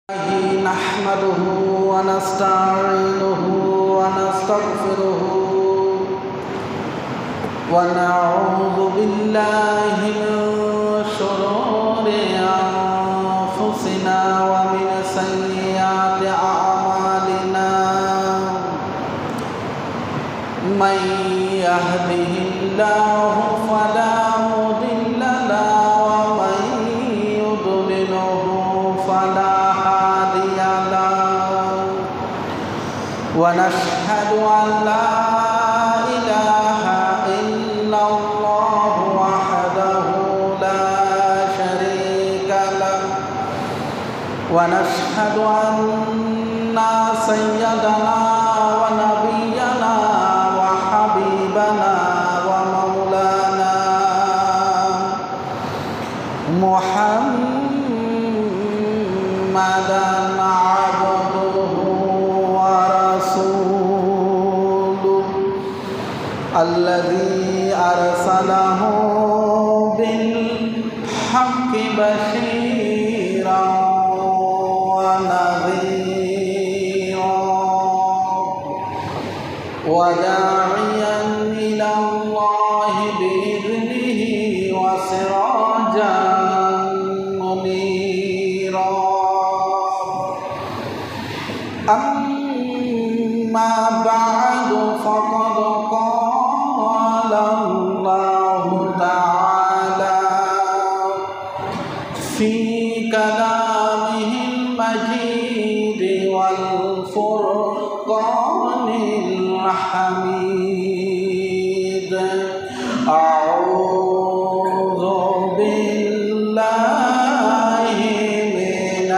نحمده ونستعينه ونستغفره ونعوذ بالله من شرور أنفسنا ومن سيئات أعمالنا من يهده الله فلا مضل له ومن يضلله فلا هادي له ونشهد أن لا إله إلا الله وحده لا شريك له ونشهد أن سيدنا ونبينا وحبيبنا ومولانا محمدا عبده ورسوله الذي أرسله بالحق بشيرا ونذيرا وداعيا إلى الله بإذنه وسراجا منيرا أما بعد فقد قال الله تعالى في كلامه المجيد والفرقان الحميد أعوذ بالله من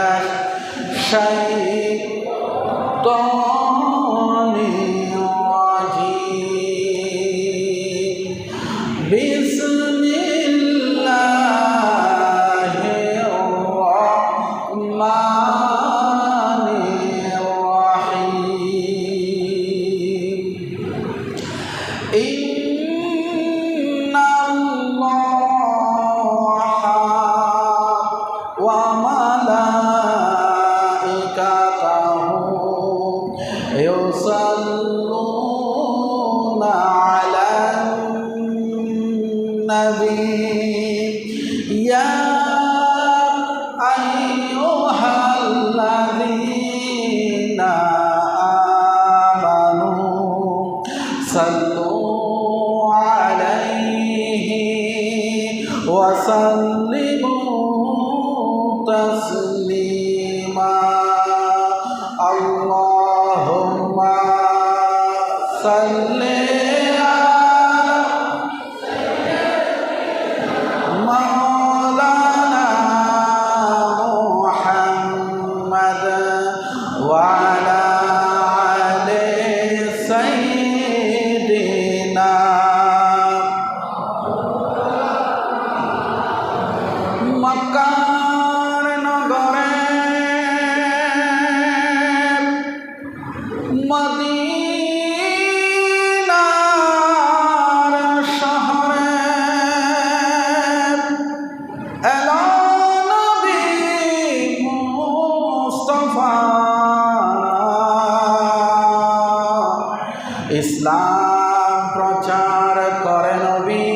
الشيطان الرجيم بسم الله الرحمن الرحيم إن الله وملائكته يصلون على النبي يا أيها الذين آمنوا صلوا عليه وسلموا تسليما اللهم صل مولانا محمد وعلى آل سيدنا মক্কার নগরে মদিনার শহরে এলো নবী মুস্তাফা ইসলাম প্রচার করে নবী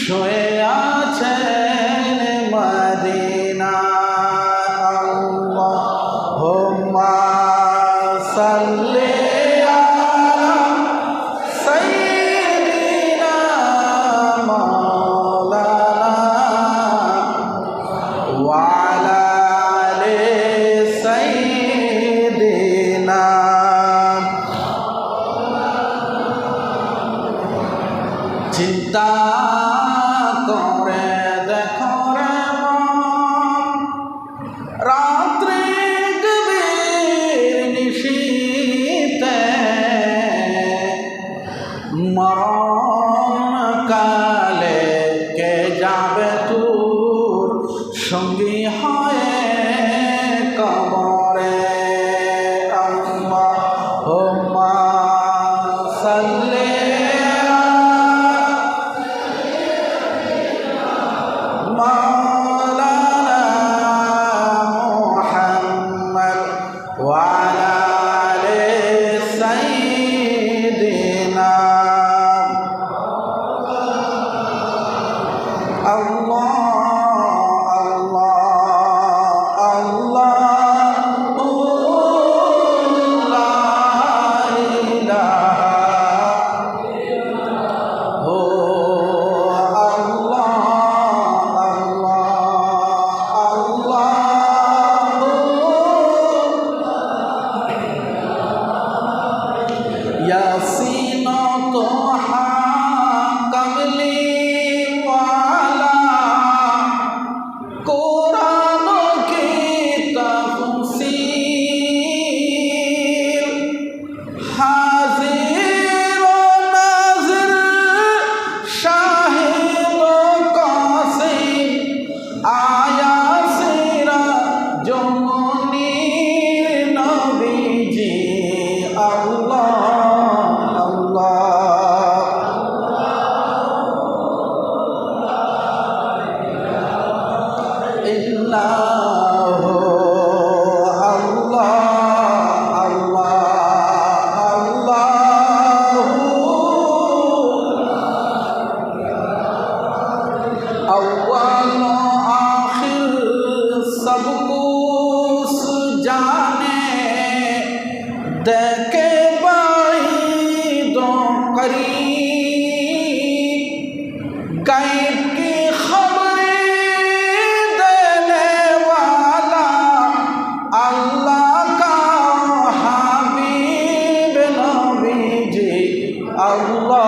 শুয়ে আছেন মদিনা আল্লাহুম্মা সাল্লি আলা সাইয়্যিদিনা মাওলানা ওয়া আলা আলি সাইয়্যিদিনা চিন্তা করে দেখো রে মন রাত্রি গভীর নিশীথে মরণ কালে কে যাবে তোর সঙ্গী হয়ে কবরে আল্লাহুম্মা সাল্লি مولانا जाने देखे बाईदों करीब गैब की खबरें देने वाला अल्लाह का हबीब नबी जी अल्लाह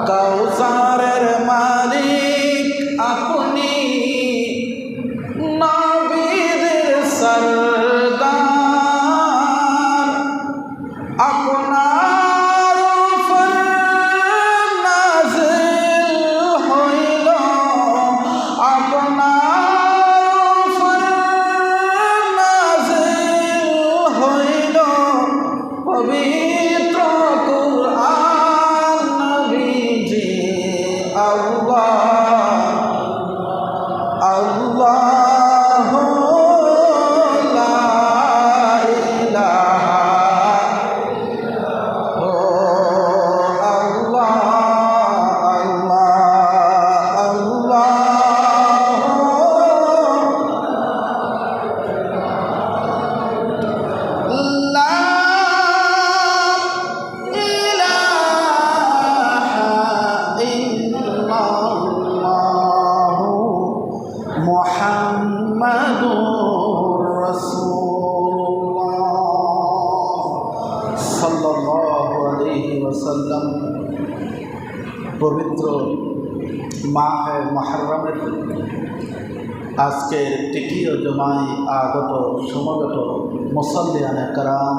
कौसारेर मालिक अपनी नबीদের सरदार আপনার উপর নাযিল হইল আপনার উপর নাযিল হইল পবিত্র কুরআন নবীজি আল্লাহ আল্লাহ লা ইলাহা ও আল্লাহ আল্লাহ আল্লাহ লা মুহাম্মাদুর রাসূলুল্লাহ সাল্লাল্লাহু আলাইহি ওয়াসাল্লাম। পবিত্র মাহে মুহররমের আজকের তৃতীয় জুমায় আগত সমবেত মুসল্লিয়ানে কেরাম,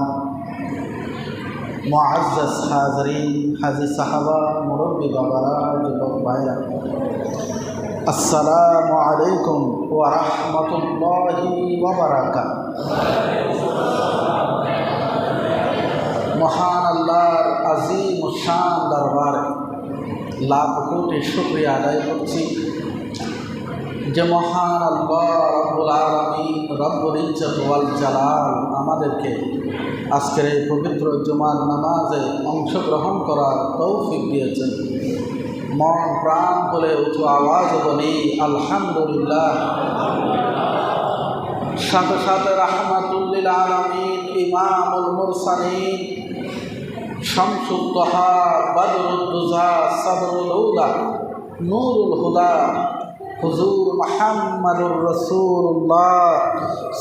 মুআজ্জাজ হাজরিন, হাজী সাহাবা, মুরব্বী বাবারা, যুবক ভাইরা, আসসালামু আলাইকুম ওয়া রাহমাতুল্লাহি ওয়া বারাকাতুহু। মহান আল্লাহর আজিম শান দরবারে লাখ কোটি শুকরিয়া আদায় করছি যে মহান আল্লাহ রব্বুল আলামিন রব্বুল ইজ্জত ওয়াল জালাল আমাদেরকে আজকের এই পবিত্র জুমার নামাজে অংশগ্রহণ করার তৌফিক দিয়েছেন। মন প্রাণ বলে উঁচু আওয়াজ বলি আলহামদুলিল্লাহ। সাথে সাথে রাহমাতুল্লিল আলামিন, ইমামুল মুরসালিন, শামসুদ দুহা, বদরুদ দুজা, সদরুল উলা, নূরুল হুদা, হুজুর মুহাম্মাদুর রাসূলুল্লাহ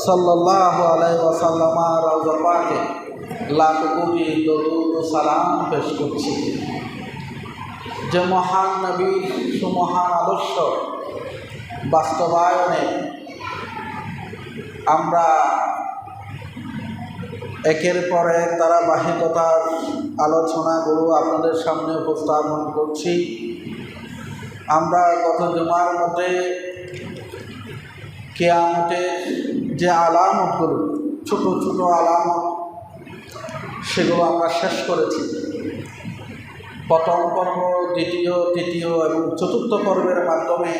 সাল্লাল্লাহু আলাইহি ওয়াসাল্লামের রওজা পাকে লাখ কোটি দরুদ ও সালাম পেশ করছি। যে মহান নবীর সুমহান আদর্শ বাস্তবায়নে আমরা একের পর এক ধারাবাহিকতার আলোচনাগুলো আপনাদের সামনে উপস্থাপন করছি। আমরা গত জুমার মধ্যে কিয়ামতের যে আলামতগুলো, ছোট ছোট আলামত, সেগুলো আমরা শেষ করেছি। প্রথম পর্ব, দ্বিতীয়, তৃতীয় এবং চতুর্থ পর্বের মাধ্যমে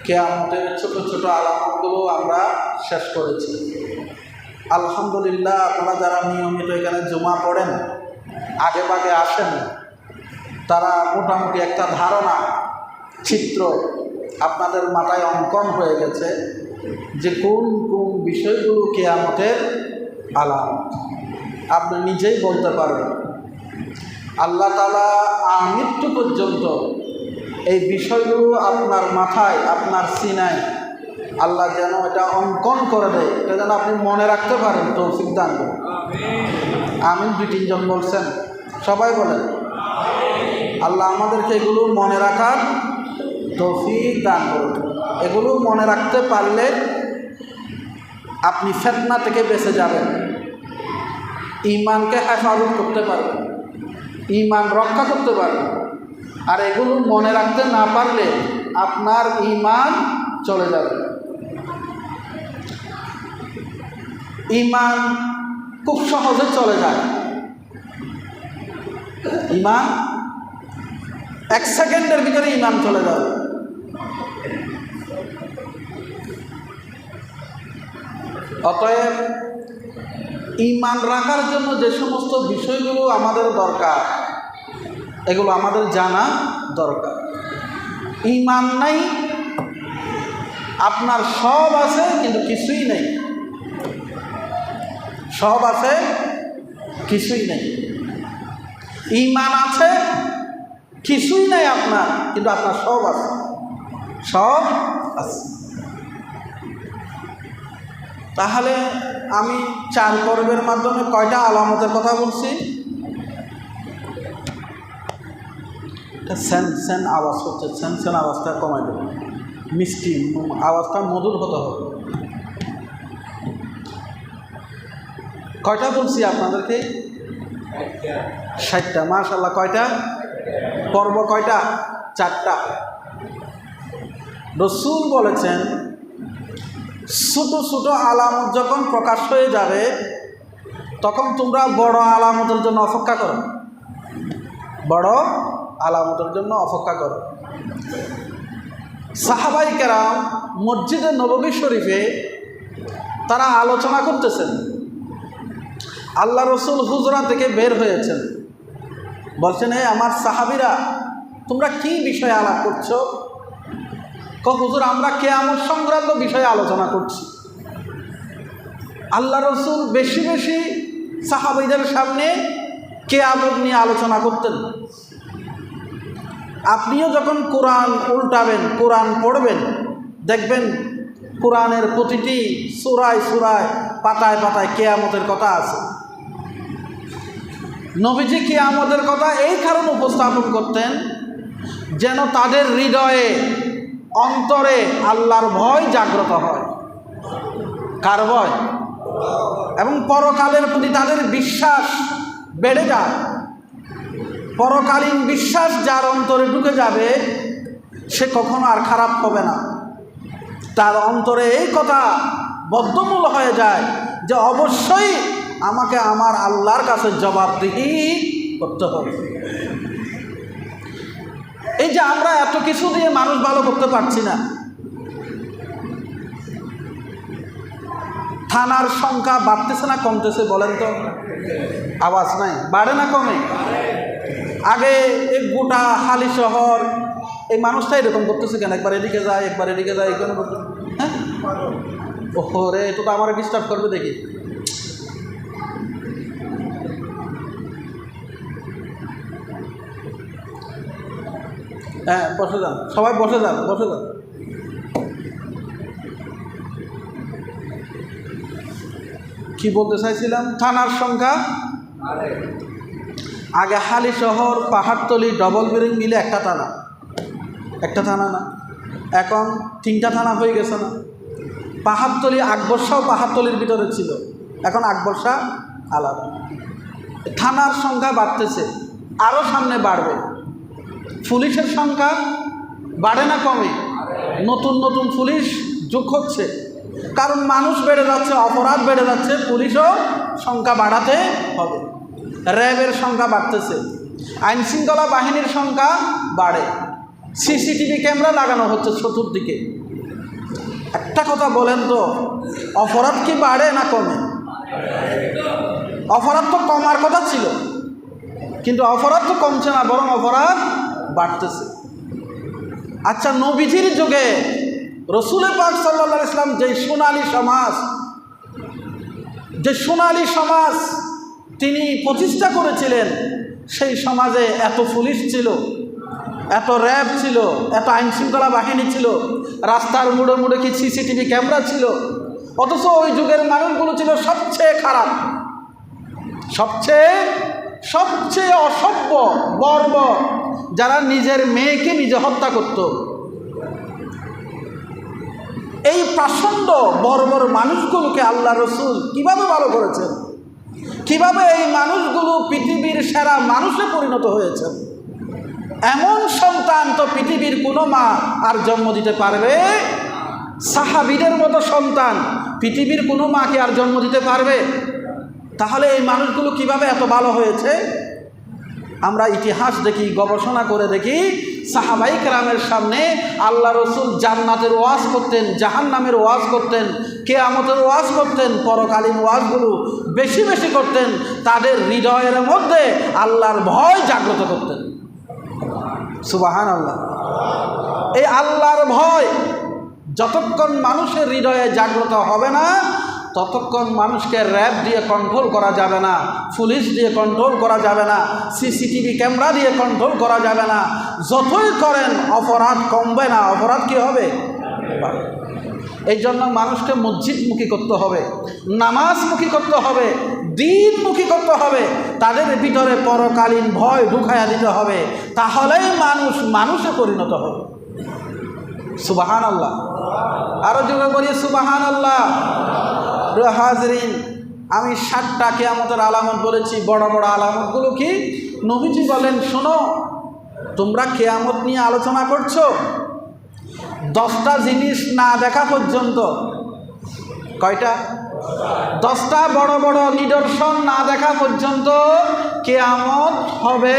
কিয়ামতের ছোট ছোট আলামতগুলো আমরা শেষ করেছি। আলহামদুলিল্লাহ, আপনারা যারা নিয়মিত এখানে জুমা পড়েন, আগে ভাগে আসেন, তারা মোটামুটি একটা ধারণা, চিত্র আপনাদের মাথায় অঙ্কন হয়ে গেছে যে কোন কোন বিষয়গুলো কিয়ামতের আলামত। আপনি নিজেই বলতে পারবেন। আল্লাহ তাআলা আমৃত্যু পর্যন্ত এই বিষয়গুলো আপনার মাথায়, আপনার সিনায় আল্লাহ যেন এটা অঙ্কন করে দেয়, এটা যেন আপনি মনে রাখতে পারেন, তৌফিক দান করুন। আমিন। 2-3 জন বলছেন, সবাই বলেন আল্লাহ আমাদেরকে এগুলো মনে রাখার তৌফিক দান করুন। এগুলো মনে রাখতে পারলে আপনি ফিতনা থেকে বেঁচে যাবেন, ঈমানকে হেফাজত করতে পারবেন, ঈমান রক্ষা করতে পারবেন। আর এগুলো মনে রাখতে না পারলে আপনার ঈমান চলে যাবে। ঈমান খুব সহজে চলে যায়। ঈমান 1 সেকেন্ডের ভিতরে ঈমান চলে যাবে। অতএব ঈমান রাখার জন্য যে সমস্ত বিষয়গুলো আমাদের দরকার, এগুলো আমাদের জানা দরকার। ঈমান নাই, আপনার সব আছে কিন্তু কিছুই নেই, সব আছে কিছুই নেই। ঈমান আছে, কিছুই নেই আপনার, কিন্তু আপনার সব আছে, সব আছে। তাহলে আমি 4 পর্বের মাধ্যমে কয়টা আলামতের কথা বলছি? সেন আওয়াজ হচ্ছে, সেন আওয়াজটা কমাই দেব, মিষ্টি আওয়াজটা মধুর হতে হবে। কয়টা বলছি আপনাদেরকে? 60টা। মাশাআল্লাহ। কয়টা পর্ব? কয়টা? 4টা। রাসূল বলেছেন ছোট ছোট আলামত যখন প্রকাশ হয়ে যাবে তখন তোমরা বড় আলামতের জন্য অপেক্ষা করো, বড় আলামতের জন্য অপেক্ষা করো। সাহাবায়ে কেরাম মসজিদে নববী শরীফে তারা আলোচনা করতেছেন। আল্লাহ রসুল হুজরা থেকে বের হয়েছেন, বলছেন হে আমার সাহাবীরা, তোমরা কি বিষয়ে আলাপ করছো? হুজুর, আমরা কিয়ামত সংক্রান্ত বিষয়ে আলোচনা করছি। আল্লাহ রসুল বেশি বেশি সাহাবীদের সামনে কিয়ামত নিয়ে আলোচনা করতেন। আপনিও যখন কোরআন উল্টাবেন, কোরআন পড়বেন, দেখবেন কোরআনের প্রতিটি সূরায় সূরায়, পাতায় পাতায় কিয়ামতের কথা আছে। নবীজি কিয়ামতের কথা এই কারণে উপস্থাপন করতেন যেন তাদের হৃদয়ে, অন্তরে আল্লাহর ভয় জাগ্রত হয়। কার ভয়? এবং পরকালের প্রতি তাদের বিশ্বাস বেড়ে যায়। পরকালীন বিশ্বাস যার অন্তরে ঢুকে যাবে সে কখনো আর খারাপ হবে না। তার অন্তরে এই কথা বদ্ধমূল হয়ে যায় যে অবশ্যই আমাকে আমার আল্লাহর কাছে জবাবদিহি করতে হবে। এই যে আমরা এত কিছু দিয়ে মানুষ ভালো করতে পারছি না, থানার সংখ্যা বাড়তেছে না কমতেছে বলেন তো? আওয়াজ নাই, বাড়ে না কমে? আগে এই গোটা হালি শহর এই মানুষটা এরকম করতেছে কেন? একবার এদিকে যায়, একবার এদিকে যায়, এখানে করতে। হ্যাঁ, ওহো রে, এটা তো আমার ডিস্টার্ব করবে দেখি। হ্যাঁ, বসে যান, সবাই বসে যান, বসে যান। কি বলতে চাইছিলাম? থানার সংখ্যা আগে হালি শহর, পাহাড়তলি, ডবল বিরিং মিলে একটা থানা না, এখন 3টা থানা হয়ে গেছে না? পাহাড়তলি, আকবরশাও পাহাড়তলির ভিতরে ছিল, এখন আকবরশা আলাদা। থানার সংখ্যা বাড়তেছে, আরও সামনে বাড়বে। পুলিশের সংখ্যা বাড়ে না কমে? নতুন নতুন পুলিশ যোগ হচ্ছে, কারণ মানুষ বেড়ে যাচ্ছে, অপরাধ বেড়ে যাচ্ছে, পুলিশও সংখ্যা বাড়াতে হবে। র্যাবের সংখ্যা বাড়তেছে, আইনশৃঙ্খলা বাহিনীর সংখ্যা বাড়ে, সিসিটিভি ক্যামেরা লাগানো হচ্ছে চতুর্দিকে। একটা কথা বলেন তো, অপরাধ কি বাড়ে না কমে? অপরাধ তো কমার কথা ছিল, কিন্তু অপরাধ তো কমছে না, বরং অপরাধ বাড়তেছে। আচ্ছা, নবীজির যুগে রসুল পাক সাল্লাল্লাহু আলাইহি ওয়াসাল্লাম যে সোনালী সমাজ তিনি প্রতিষ্ঠা করেছিলেন, সেই সমাজে এত পুলিশ ছিল, এত র্যাব ছিল, এত আইনশৃঙ্খলা বাহিনী ছিল, রাস্তার মুড়ে মুড়ে কি সিসিটিভি ক্যামেরা ছিল। অথচ ওই যুগের মানুষগুলো ছিল সবচেয়ে খারাপ, সবচেয়ে অসভ্য, বর্বর, যারা নিজের মেয়েকে নিজে হত্যা করত। এই প্রচণ্ড বর্বর মানুষগুলোকে আল্লাহ রসুল কিভাবে ভালো করেছেন, কিভাবে এই মানুষগুলো পৃথিবীর সেরা মানুষে পরিণত হয়েছে। এমন সন্তান তো পৃথিবীর কোনো মা আর জন্ম দিতে পারবে? সাহাবীদের মতো সন্তান পৃথিবীর কোনো মা কি আর জন্ম দিতে পারবে? তাহলে এই মানুষগুলো কিভাবে এত ভালো হয়েছে? আমরা ইতিহাস দেখি, গবেষণা করে দেখি, সাহাবাই কেরামের সামনে আল্লাহ রসুল জান্নাতের ওয়াজ করতেন, জাহান্নামের ওয়াজ করতেন, কিয়ামতের ওয়াজ করতেন, পরকালীন ওয়াজগুলো বেশি বেশি করতেন, তাদের হৃদয়ের মধ্যে আল্লাহর ভয় জাগ্রত করতেন। সুবহানাল্লাহ। এই আল্লাহর ভয় যতক্ষণ মানুষের হৃদয়ে জাগ্রত হবে না, ততক্ষণ মানুষকে র্যাব দিয়ে কন্ট্রোল করা যাবে না, পুলিশ দিয়ে কন্ট্রোল করা যাবে না, সিসিটিভি ক্যামেরা দিয়ে কন্ট্রোল করা যাবে না। যতই করেন অপরাধ কমবে না, অপরাধ কি হবে? এই জন্য মানুষকে মসজিদমুখী করতে হবে, নামাজমুখী করতে হবে, দ্বীনমুখী করতে হবে, তাদের ভিতরে পরকালীন ভয় ঢুকাইয়া দিতে হবে, তাহলেই মানুষ মানুষে পরিণত হবে। সুবহানাল্লাহ। আরো জোরে বলি সুবহানাল্লাহ। হাজরিন, আমি 7টা কিয়ামতের আলামত বলেছি। বড় বড় আলামতগুলো কি? নবীজি বলেন, শোনো, তোমরা কিয়ামত নিয়ে আলোচনা করছো, 10টা জিনিস না দেখা পর্যন্ত। কয়টা? 10টা বড় বড় নিদর্শন না দেখা পর্যন্ত কিয়ামত হবে।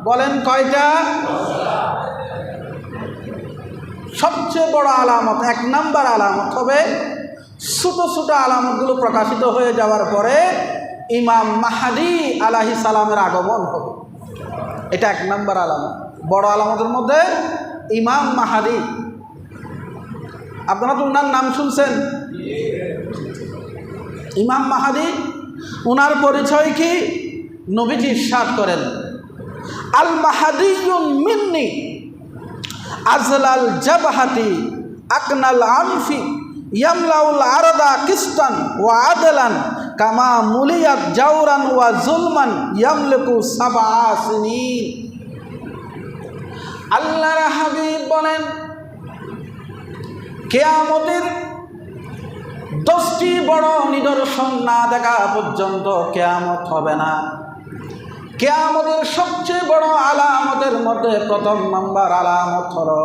বলেন কয়টা? সবচেয়ে বড় আলামত, 1 নাম্বার আলামত হবে, ছোটো ছোটো আলামতগুলো প্রকাশিত হয়ে যাওয়ার পরে ইমাম মাহদী আলাইহিস সালামের আগমন হবে। এটা 1 নাম্বার আলামত। বড় আলামতের মধ্যে ইমাম মাহদী। আপনারা তো ওনার নাম শুনছেন, ইমাম মাহদী। ওনার পরিচয় কি? নবীজি ইরশাদ করেন, আল মাহদিয়ুন মিন্নি আজলাল জাবহাতি আকনাল আনফি ইয়ামলাউল আরদা কিস্তান ওয়া আদলান কামা মুলিয়াত জাওরান ওয়া জুলমান ইয়ামলিকু 7 সিনিন। আল্লাহর হাবিব বলেন, কিয়ামতের 10টি বড় নিদর্শন না দেখা পর্যন্ত কিয়ামত হবে না। কিয়ামতের সবচেয়ে বড় আলামতের মধ্যে 1 নাম্বার আলামত হলো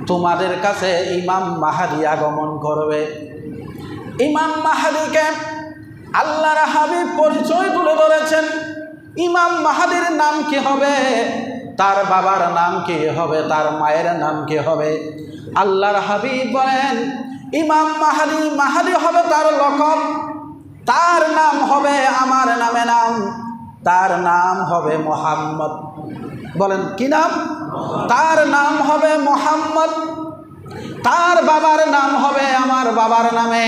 তোমাদের কাছে ইমাম মাহদী আগমন করবে। ইমাম মাহদীকে আল্লাহর হাবিব পরিচয় তুলে ধরেছেন। ইমাম মাহদীর নাম কি হবে? তার বাবার নাম কি হবে? তার মায়ের নাম কি হবে? আল্লাহর হাবিব বলেন, ইমাম মাহদী, মাহদী হবে তার লকব, তার নাম হবে আমার নামে নাম, তার নাম হবে মুহাম্মদ। বলেন কি নাম? তার নাম হবে মুহাম্মদ। তার বাবার নাম হবে আমার বাবার নামে,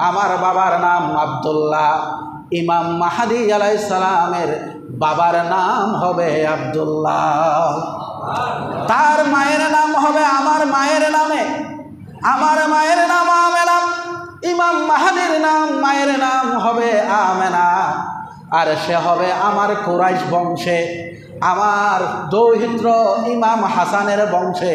আমার বাবার নাম আব্দুল্লাহ। ইমাম মাহদী আলাইহিস সালামের বাবার নাম হবে আব্দুল্লাহ। তার মায়ের নাম হবে আমার মায়ের নামে, আমার মায়ের নাম আমেনা। ইমাম মাহদীর নাম, মায়ের নাম হবে আমেনা, আর সে হবে আমার কুরাইশ বংশে, আমার দৌহিত্র ইমাম হাসানের বংশে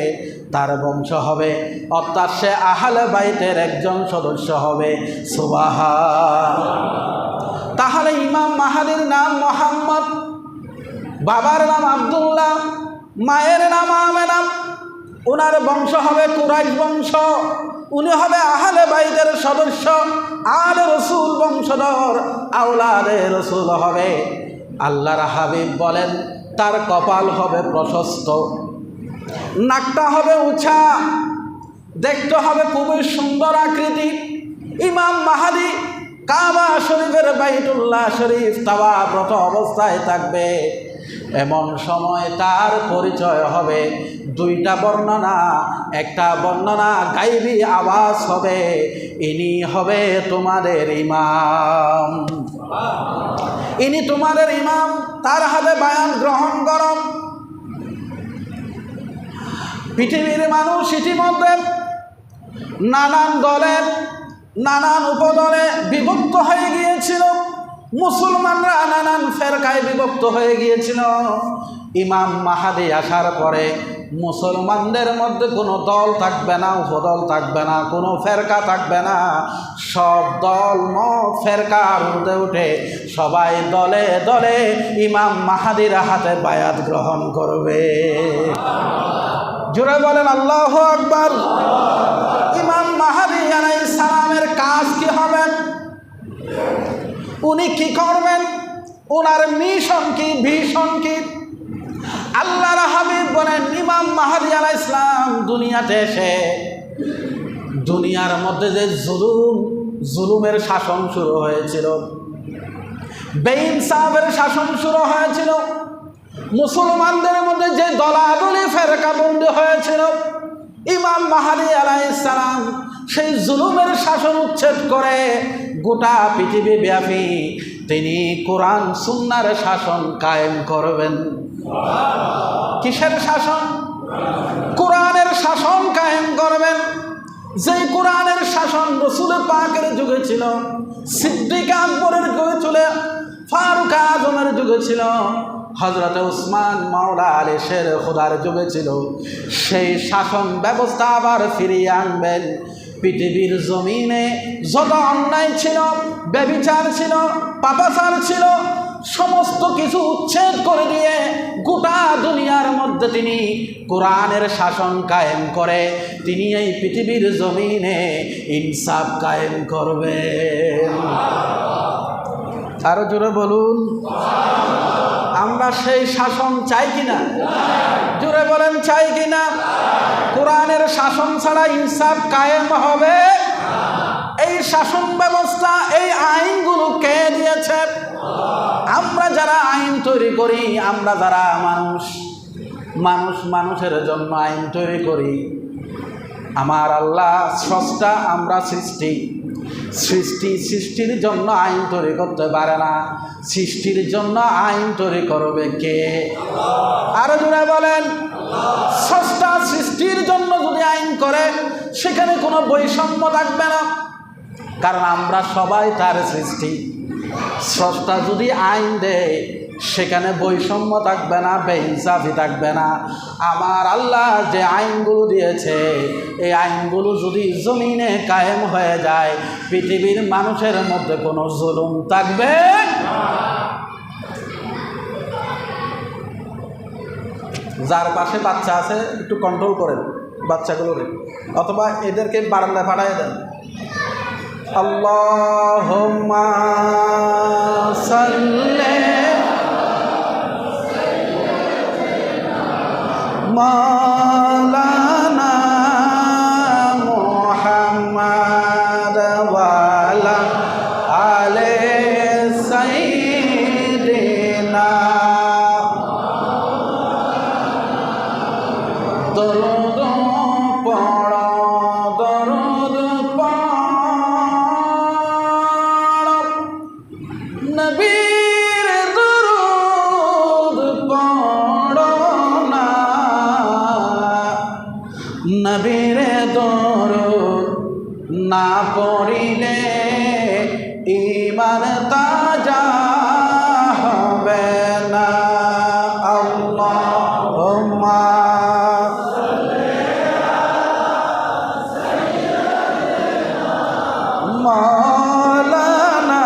তার বংশ হবে, অর্থাৎ সে আহলে বাইতের একজন সদস্য হবে। সুবহান। তাহলে ইমাম মাহদীর নাম মুহাম্মদ, বাবার নাম আব্দুল্লাহ, মায়ের নাম আমেনা, ওনার বংশ হবে কুরাইশ বংশ, উনি হবে আহলে বাইতের সদস্য, আলে রসুল বংশধর, আওলাদে রসুল হবে। আল্লাহর হাবিব বলেন, তার কপাল হবে প্রশস্ত, নাকটা হবে উঁচা, দেখতে হবে খুবই সুন্দর আকৃতি। ইমাম মাহদী কাবা শরীফের বাইতুল্লাহ শরীফ তাওয়াফরত অবস্থায় থাকবে। এমন সময় তার পরিচয় হবে 2টা বর্ণনা। একটা বর্ণনা গায়বী আওয়াজ হবে, ইনি হবে তোমাদের ইমাম, ইনি তোমাদের ইমাম, তার হাতে বায়ান গ্রহণ করো। পৃথিবীর মানুষ ইতিমধ্যে নানান দলে, নানান উপদলে বিভক্ত হয়ে গিয়েছিল। মুসলমানরা নানান ফেরকায় বিভক্ত হয়ে গিয়েছিল। ইমাম মাহদী আসার পরে মুসলমানদের মধ্যে কোনো দল থাকবে না, উপদল থাকবে না, কোনো ফেরকা থাকবে না। সব দল মত ফেরকার উঠে উঠে সবাই দলে দলে ইমাম মাহদীর হাতে বায়াত গ্রহণ করবে। জোরে বলেন আল্লাহু আকবার। ইমাম মাহদী আলাইহিস সালামের কাজ কি হবে? উনি কি করবেন? ওনার মিশন কি, ভিশন কি? আল্লাহর হাবিব বলেন ইমাম মাহদী আলাইহিস সালাম দুনিয়াতে এসে দুনিয়ার মধ্যে যে জুলুমের শাসন শুরু হয়েছিল, বেইনসাফের শাসন শুরু হয়েছিল, মুসলমানদের মধ্যে যে দলাদলি ফেরকাবন্দি হয়েছিল, ইমাম মাহদী আলাইহিস সালাম সেই জুলুমের শাসন উচ্ছেদ করে গোটা পৃথিবী ব্যাপী তিনি কোরআন সুন্নাহর শাসন কায়েম করবেন। কিসের শাসন? কোরআনের শাসন কায়েম করবেন। যেই কোরআনের শাসন রাসূল পাকের যুগে ছিল, সিদ্দিক আকবরের যুগে ছিল, ফারুক আজমের যুগে ছিল, হযরত উসমান মাওলা আলী শের খুদার যুগে ছিল, সেই শাসন ব্যবস্থা আবার ফিরিয়ে আনবেন। পৃথিবীর জমিনে যত অন্যায় ছিল, ব্যভিচার ছিল, পাপাচার ছিল, সমস্ত কিছু উচ্ছেদ করে দিয়ে গোটা দুনিয়ার মধ্যে তিনি কোরআনের শাসন কায়েম করে তিনি এই পৃথিবীর জমিনে ইনসাফ কায়েম করবেন। আরো জোরে বলুন, আমরা সেই শাসন চাই কিনা? জোরে বলেন, চাই কিনা? কোরআনের শাসন ছাড়া ইনসাফ কায়েম হবে? এই শাসন ব্যবস্থা, এই আইনগুলো কে দিয়েছে? আমরা যারা আইন তৈরি করি, আমরা যারা মানুষের জন্য আইন তৈরি করি। আমার আল্লাহ স্রষ্টা, আমরা সৃষ্টির জন্য আইন তৈরি করতে পারে না। সৃষ্টির জন্য আইন তৈরি করবে কে? আরো জোরে বলেন, স্রষ্টা সৃষ্টির জন্য যদি আইন করে সেখানে কোনো বৈষম্য থাকবে না, কারণ আমরা সবাই তার সৃষ্টি। স্রষ্টা যদি আইন দেয় সেখানে বৈষম্য থাকবে না, বেইনসাফি থাকবে না। আমার আল্লাহ যে আইনগুলো দিয়েছে এই আইনগুলো যদি জমিনে কায়েম হয়ে যায়, পৃথিবীর মানুষের মধ্যে কোনো জুলুম থাকবে না। যার পাশে বাচ্চা আছে একটু কন্ট্রোল করেন বাচ্চাগুলোরে, অথবা এদেরকে বারান্দায় পাঠিয়ে দেন। আল্লাহুম্মা সাল্লি মাওলানা মুহাম্মাদ ওয়া আলা আলি সাইয়্যিদিনা। দরুদ পড়ো, দরুদ পড়ো, নবীর দরুদ পড়ো না, নবীর দরুদ না পড়িলে ঈমান তাজা হবে না। আল্লাহুম্মা মাওলানা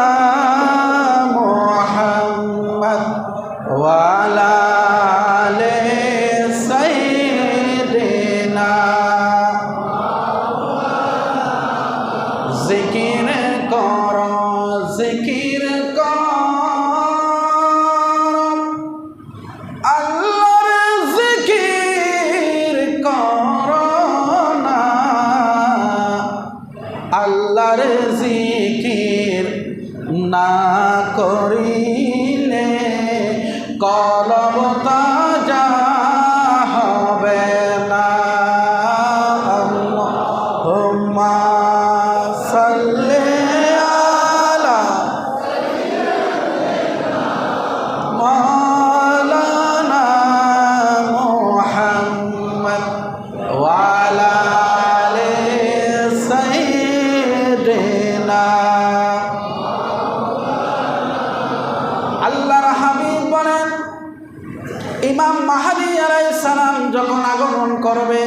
মুহাম্মদ ওয়া আলা আলি সাইয়্যিদিনা। জিকির করো, জিকির করো, আল্লাহর জিকির করো না, আল্লাহর জিকির না করিলে কলব তাজা হবে না। আল্লাহুম্মা সাল্লি আলা মাওলানা মুহাম্মদ ওয়া আলা আলি সাইয়্যিদিনা। আল্লাহর হাবিব বলেন ইমাম মাহদী আলাইহিস সালাম যখন আগমন করবে,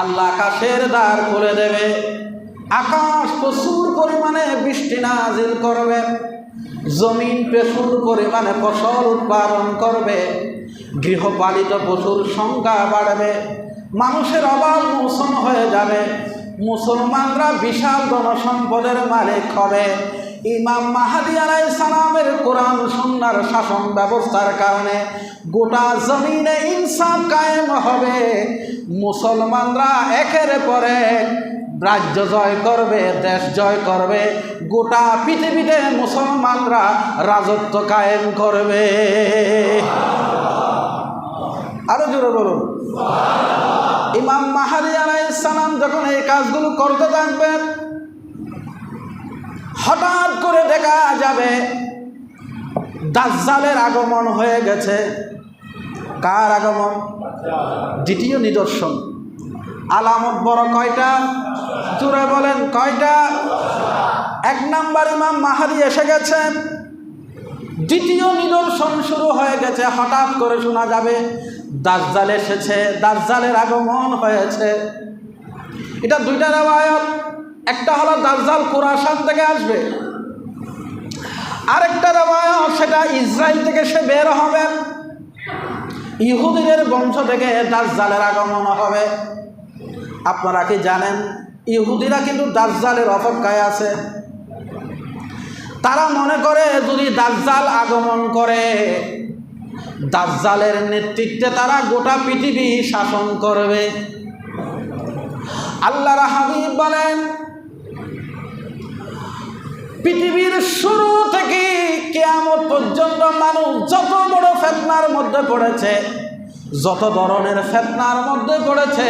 আল্লাহ আকাশের দ্বার খুলে দেবে, আকাশ প্রচুর পরিমাণে বৃষ্টি নাজিল করবে, জমিন প্রচুর পরিমাণে ফসল উৎপাদন করবে, গৃহপালিত পশুর সংখ্যা বাড়বে, মানুষের অভাব মোচন হয়ে যাবে, মুসলমানরা বিশাল জনসম্পদের মালিক হবে। ইমাম মাহদী আলাইহিস সালামের কোরআন সুন্নাহর শাসন ব্যবস্থার কারণে গোটা জমিনে ইনসাফ কায়েম হবে। মুসলমানরা একের পর এক রাজ্য জয় করবে, দেশ জয় করবে, গোটা পৃথিবীতে মুসলমানরা রাজত্ব কায়েম করবে। আরো জোরে বলুন। ইমাম মাহদী আলাইহিস সালাম যখন এই কাজগুলো করতে থাকবেন, হঠাৎ করে দেখা যাবে দাজ্জালের আগমন হয়ে গেছে। কার আগমন? দ্বিতীয় নিদর্শন। আলামত বড় কয়টা? জোরে বলেন কয়টা? 1 নাম্বার ইমাম মাহদী এসে গেছেন। দ্বিতীয় নিদর্শন শুরু হয়ে গেছে। হঠাৎ করে শোনা যাবে দাজ্জাল এসেছে, দাজ্জালের আগমন হয়েছে। এটা 2টা রিওয়ায়াত। একটা হলো দাজ্জাল কুরাশান থেকে আসবে, আরেকটা রিওয়ায়াত সেটা ইসরায়েল থেকে সে বের হবে, ইহুদিদের বংশ থেকে দাজ্জালের আগমন হবে। আপনারা কি জানেন ইহুদিরা কিন্তু দাজ্জালের অপেক্ষায় আছে। তারা মনে করে যদি দাজ্জাল আগমন করে, দাজ্জালের নেতৃত্বে তারা গোটা পৃথিবী শাসন করবে। আল্লাহর হাবিব বলেন, পৃথিবীর শুরু থেকে কিয়ামত পর্যন্ত মানুষ যত বড় ফিতনার মধ্যে পড়েছে, যত ধরনের ফিতনার মধ্যে পড়েছে,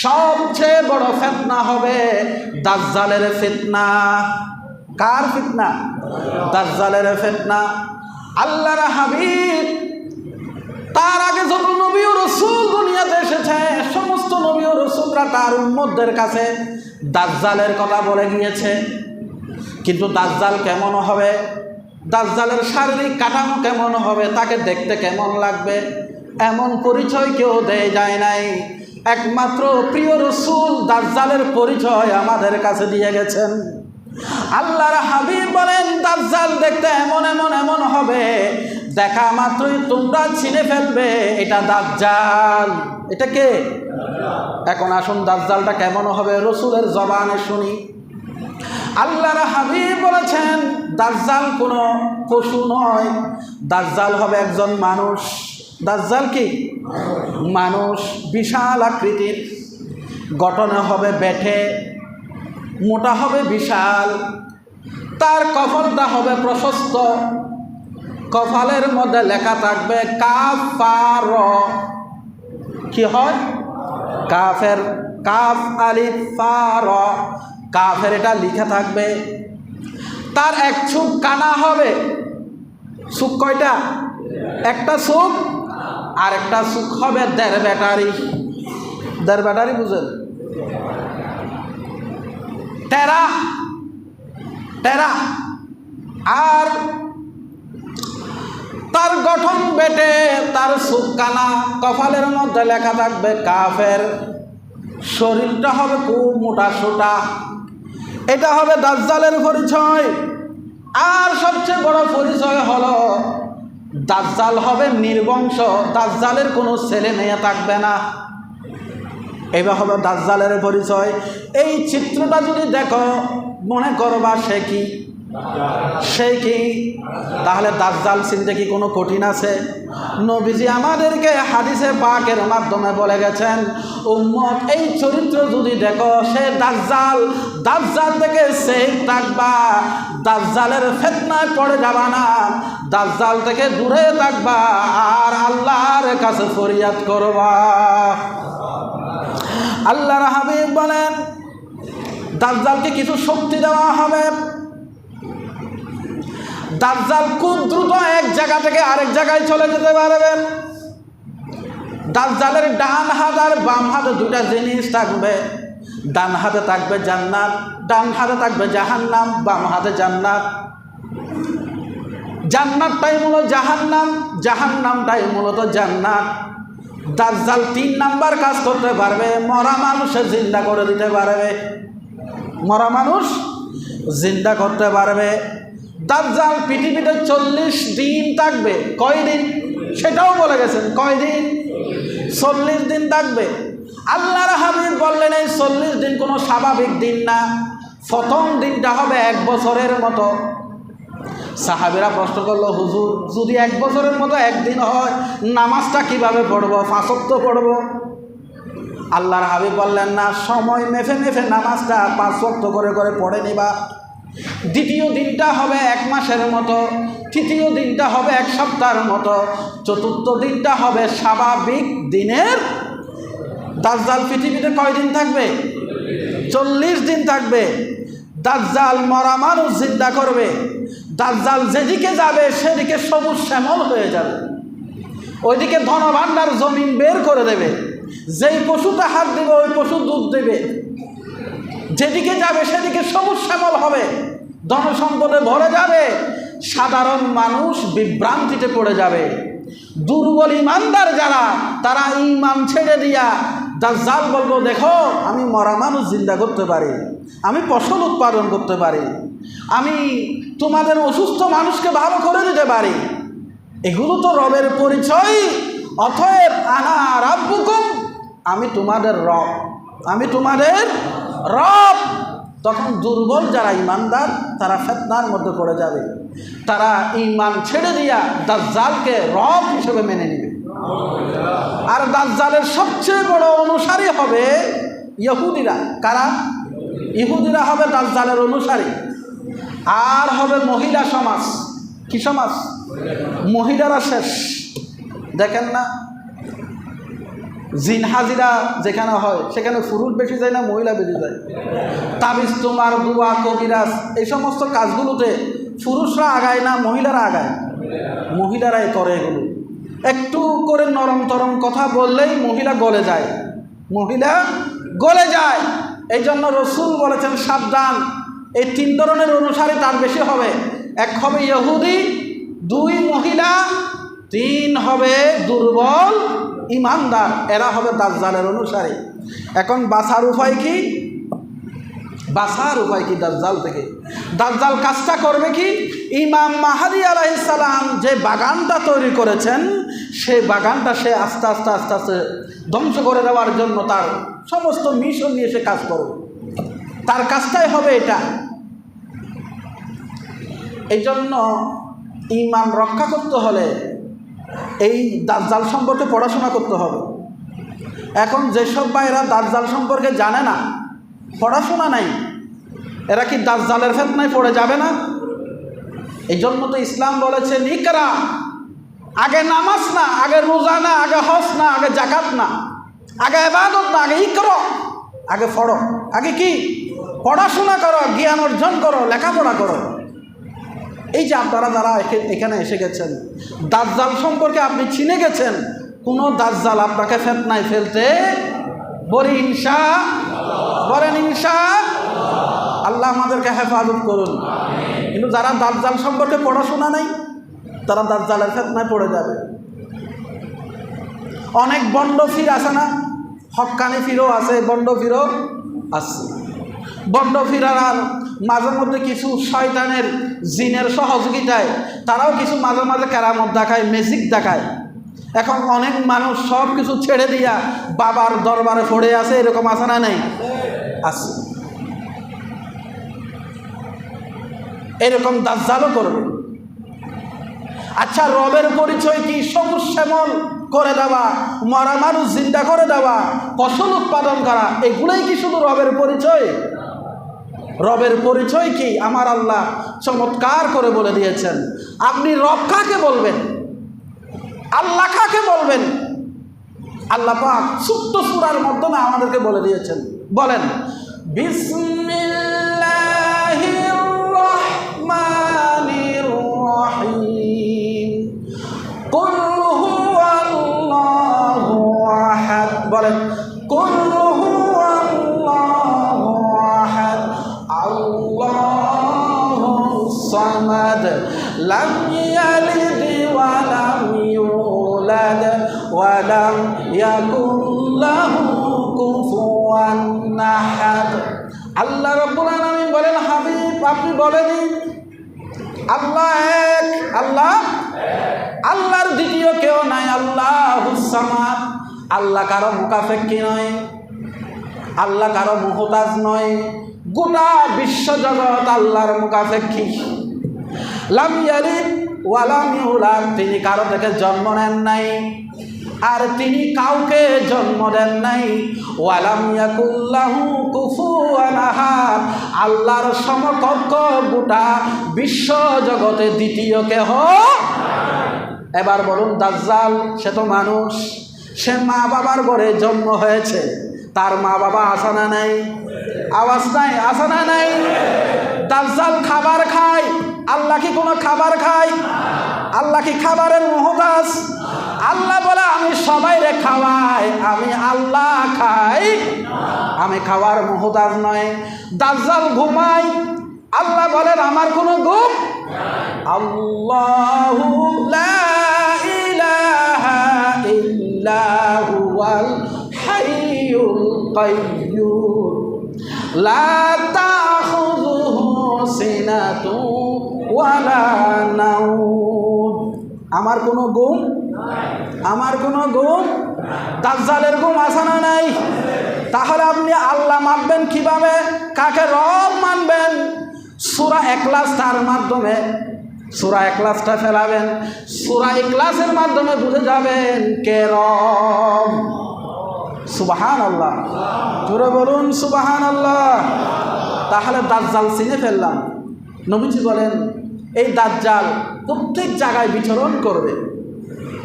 সবচেয়ে বড় ফিতনা হবে দাজ্জালের ফিতনা। কার ফিতনা? দাজ্জালের ফিতনা। আল্লাহর হাবিব তার আগে যত নবী ও রাসূল দুনিয়াতে এসেছে, সমস্ত নবী ও রাসূলরা তার উম্মতদের কাছে দাজ্জালের কথা বলে গিয়েছে। কিন্তু দাজ্জাল কেমন হবে, দাজ্জালের শারীরিক কাঠামো কেমন হবে, তাকে দেখতে কেমন লাগবে, এমন পরিচয় কেউ দেয় যায় নাই। একমাত্র প্রিয় রাসূল দাজ্জালের পরিচয় আমাদের কাছে দিয়ে গেছেন। আল্লাহর হাবিব বলেন, দাজ্জাল দেখতে এমন এমন এমন হবে, দেখা মাত্রই তোমরা চিনে ফেলবে এটা দাজ্জাল। এটা কে? এখন আসুন দাজ্জালটা কেমন হবে রাসূলের জবানে শুনি। আল্লাহর হাবিব বলেছেন, দাজ্জাল কোনো পশু নয়, দাজ্জাল হবে একজন মানুষ। দাজ্জাল কি? মানুষ। বিশাল আকৃতির, গঠনে হবে বেঠে, মোটা হবে বিশাল, তার কপালটা হবে প্রশস্ত, কপালের মধ্যে লেখা থাকবে কাফার। কি হয়? কাফের, কাফ আলিফ ফার, কাফের এটা লিখা থাকবে। তার এক চোখ কানা হবে। চোখ কয়টা? একটা চোখ, আর একটা চোখ হবে 1.5 ব্যাটারি। 1.5 ব্যাটারি বুঝেন? টেরা টেরা। আর তার গঠন বেটে, তার চোখ কানা, কপালের মধ্যে লেখা থাকবে কাফের, শরীরটা হবে খুব মোটা সোটা। এটা হবে দাজ্জালের পরিচয়। আর সবচেয়ে বড় পরিচয় হলো দাজ্জাল হবে নির্বংশ, দাজ্জালের কোনো ছেলে মেয়ে থাকবে না। এবার হবে দাজ্জালের পরিচয়। এই চিত্রটা যদি দেখো মনে করবা সে কি? সে কি? তাহলে দাজ্জাল চিনতে কি কোনো কঠিন আছে? নবীজি আমাদেরকে হাদিসে পাকের মাধ্যমে বলে গেছেন, উম্মত এই চরিত্র যদি দেখো সে দাজ্জাল, দাজ্জাল থেকে সেফ থাকবা, দাজ্জালের ফিতনায় পড়ে যাবা না, দাজ্জাল থেকে দূরে থাকবা, আর আল্লাহর কাছে ফরিয়াদ করবা। আল্লাহর হাবিব বলেন, দাজ্জালকে কিছু শক্তি দেওয়া হবে। দাজ্জাল খুব দ্রুত এক জায়গা থেকে আরেক জায়গায় চলে যেতে পারবে। দাজ্জালের ডান হাত আর বাম হাতে 2টা জিনিস থাকবে। ডান হাতে থাকবে জান্নাত, ডান হাতে থাকবে জাহান্নাম, বাম হাতে জান্নাত। জান্নাতটাই মূলত জাহান্নাম, জাহান্নামটাই মূলত জান্নাত। দাজ্জাল 3 নাম্বার কাজ করতে পারবে, মরা মানুষে জিন্দা করে দিতে পারবে। মরা মানুষ জিন্দা করতে পারবে। দাজ্জাল পৃথিবীতে 40 দিন থাকবে। কয় দিন? সেটাও বলে গেছেন। কয় দিন? 40 দিন থাকবে। আল্লাহর হাবিব বললেন এই 40 দিন কোনো স্বাভাবিক দিন না, প্রথম দিনটা হবে 1 বছরের মতো। সাহাবীরা প্রশ্ন করলো, হুজুর যদি 1 বছরের মতো একদিন হয়, নামাজটা কিভাবে পড়বো? 5 ওয়াক্ত পড়বো? আল্লাহর হাবিব বললেন, না, সময় মেপে মেপে নামাজটা 5 ওয়াক্ত করে করে পড়ে নিবা। দ্বিতীয় দিনটা হবে 1 মাসের মতো, তৃতীয় দিনটা হবে 1 সপ্তাহের মতো, চতুর্থ দিনটা হবে স্বাভাবিক দিনের। দাজ্জাল পৃথিবীতে কয়দিন থাকবে? 40 দিন থাকবে। দাজ্জাল মরা মানুষ জিন্দা করবে। দাজ্জাল যেদিকে যাবে সেদিকে সবুজ শ্যামল হয়ে যাবে, ওইদিকে ধনভাণ্ডার জমিন বের করে দেবে। যেই পশুতে হাত দেবে ওই পশু দুধ দেবে। যেদিকে যাবে সেদিকে সবুজ শ্যামল হবে, ধনসম্পদে ভরে যাবে। সাধারণ মানুষ বিভ্রান্তিতে পড়ে যাবে। দুর্বল ইমানদার যারা, তারা ইমান ছেড়ে দিয়া দাজ্জাল বলবো, দেখো আমি মরা মানুষ জিন্দা করতে পারি, আমি ফসল উৎপাদন করতে পারি, আমি তোমাদের অসুস্থ মানুষকে ভালো করে দিতে পারি। এগুলো তো রবের পরিচয়। অতএব আনা রাব্বুকুম, আমি তোমাদের রব, আমি তোমাদের রব। তখন দুর্বল যারা ইমানদার তারা ফিতনার মধ্যে পড়ে যাবে। তারা ইমান ছেড়ে দিয়া দাজ্জালকে রব হিসেবে মেনে নেবে। আর দাজ্জালের সবচেয়ে বড় অনুসারী হবে ইহুদিরা। কারা? ইহুদিরা হবে দাজ্জালের অনুসারী। আর হবে মহিলা সমাজ। কি সমাজ? মহিলারা শেষ। দেখেন না, জিন হাজিরা যেখানে হয় সেখানে পুরুষ বেশি যায় না মহিলা বেশি যায়? তাবিজ তোমার, দুয়া, কবিরাজ, এই সমস্ত কাজগুলোতে পুরুষরা আগায় না মহিলারা আগায়? মহিলারাই করে এগুলো। একটু করে নরম তরম কথা বললেই মহিলা গলে যায়, মহিলা গলে যায়। এই জন্য রসুল বলেছেন, সাবধান, এই 3 ধরনের অনুসারী তার বেশি হবে। 1 হবে ইহুদি, 2 মহিলা, 3 হবে দুর্বল ইমানদার। এরা হবে দাজ্জালের অনুসারী। এখন বাঁচার উপায় কি? বাঁচার উপায় কি দাজ্জাল থেকে? দাজ্জাল কাজটা করবে কি? ইমাম মাহদী আলাইহিস সালাম যে বাগানটা তৈরি করেছেন, সেই বাগানটা সে আস্তে আস্তে আস্তে আস্তে ধ্বংস করে দেওয়ার জন্য তার সমস্ত মিশন নিয়ে সে কাজ করবে। তার কাজটাই হবে এটা। এই জন্য ইমান রক্ষা করতে হলে এই দাজ্জাল সম্পর্কে পড়াশোনা করতে হবে। এখন যেসব ভাইরা দাজ্জাল সম্পর্কে জানে না, পড়াশোনা নাই, এরা কি দাজ্জালের ফিতনায় পড়ে যাবে না? এই জন্য তো ইসলাম বলেছে, ইকরা, আগে নামাজ না, আগে রোজা না, আগে হজ না, আগে জাকাত না, আগে ইবাদত না, আগে ইকরা, আগে পড়ো। আগে কি? পড়াশোনা করো, জ্ঞান অর্জন করো, লেখাপড়া করো। এই যে আপনারা যারা এখানে এসে গেছেন, দাজ্জাল সম্পর্কে আপনি চিনে গেছেন, কোনো দাজ্জাল আপনাকে ফিতনায় ফেলতে বলি বলেন ইনশাআল্লাহ। আমাদেরকে হেফাজত করুন। কিন্তু যারা দাজ্জাল সম্পর্কে পড়াশোনা নেই, তারা দাজ্জালের ফিতনায় পড়ে যাবে। অনেক বন্ড ফির আছে না, হক্কানি ফিরও আছে, বন্ড ফিরও আছে। বন্ড ফিরার মাঝে মধ্যে কিছু শয়তানের জিনের সহযোগিতায় তারাও কিছু মাঝে মাঝে কেরামত দেখায়, ম্যাজিক দেখায়। এখন অনেক মানুষ সব কিছু ছেড়ে দিয়া বাবার দরবারে পড়ে আছে, এরকম আছে না? নেই? আছে। এরকম দাজ্জালও করবে। আচ্ছা, রবের পরিচয় কি? সবুজ শ্যামল করে দেওয়া, মরা মানুষ জিন্দা করে দেওয়া, ফসল উৎপাদন করা, এগুলোই কি শুধু রবের পরিচয়? রবের পরিচয় কি? আমার আল্লাহ চমৎকার করে বলে দিয়েছেন। আপনি রব কাকে বলবেন, আল্লাহ কাকে বলবেন? আল্লাহ পাক ছোট্ট সূরার মাধ্যমে আমাদেরকে বলে দিয়েছেন। বলেন, বিসমিল্লাহির রহমানির রহিম, কুল হুয়াল্লাহু আহাদ। বলেন, কুল হুয়াল্লাহু আহাদ, আল্লাহুস সামাদ, লাম ইয়ালিদ ওয়া লাম ইউলাদ ওয়া লাম ইয়াকুল লাহু কুফুয়ান আহাদ। আল্লাহ রাব্বুল আলামিন বলেন, হাবিব আপনি বলেনি আল্লাহ এক, আল্লাহ আল্লাহর দ্বিতীয় কেউ নাই, আল্লাহুস সামাদ, আল্লাহ কারো মুখাপেক্ষী নয়। আল্লাহ কারো মুহতাজ নয়, গোটা বিশ্বজগৎ আল্লাহর মুখাপেক্ষী। লাম ইয়ালিদ ওয়া লাম ইউলাদ, তিনি কারো থেকে জন্ম নেন নাই আর তিনি কাউকে জন্ম দেন নাই। ওয়া লাম ইয়াকুল লাহু কুফুয়ান আহাদ, আল্লাহর সমকক্ষ গোটা বিশ্বজগতে দ্বিতীয় কেহ। এবার বলুন, দাজ্জাল সে তো মানুষ, সে মা বাবার ঘরে জন্ম হয়েছে, তার মা বাবা আছে না নাই? আওয়াজ নাই, আছে না নাই? দাজ্জাল খাবার খায়, আল্লাহ কি কোনো খাবার খায়? আল্লাহ কি খাবারের মুহতাজ? আল্লাহ বলে আমি সবাইরে খাওয়াই, আমি আল্লাহ খাই, আমি খাওয়ার মুহতাজ নয়। দাজ্জাল ঘুমায়, আল্লাহ বলেন আমার কোনো ঘুম? আল্লাহু লা ইলাহা ইল্লা হুয়াল হাইয়ুল কাইয়্যুম লা তাখুযুহু সিনাতুন ওয়ালা নাওম। আমার কোনো ঘুম? আমার কোনো ঘুম? দাজ্জালের ঘুম আছে না নাই? তাহলে আপনি আল্লাহ মানবেন কিভাবে? কাকে রব মানবেন? সূরা ইখলাস তার মাধ্যমে, সূরা ইখলাসটা ফেলাবেন, সূরা ইখলাসের মাধ্যমে বুঝে যাবেন কে রব। সুবহানাল্লাহ, জোরে বলুন সুবহানাল্লাহ। তাহলে দাজ্জাল চিনে ফেললাম। নবীজি বলেন এই দাজ্জাল প্রত্যেক জায়গায় বিচরণ করবে,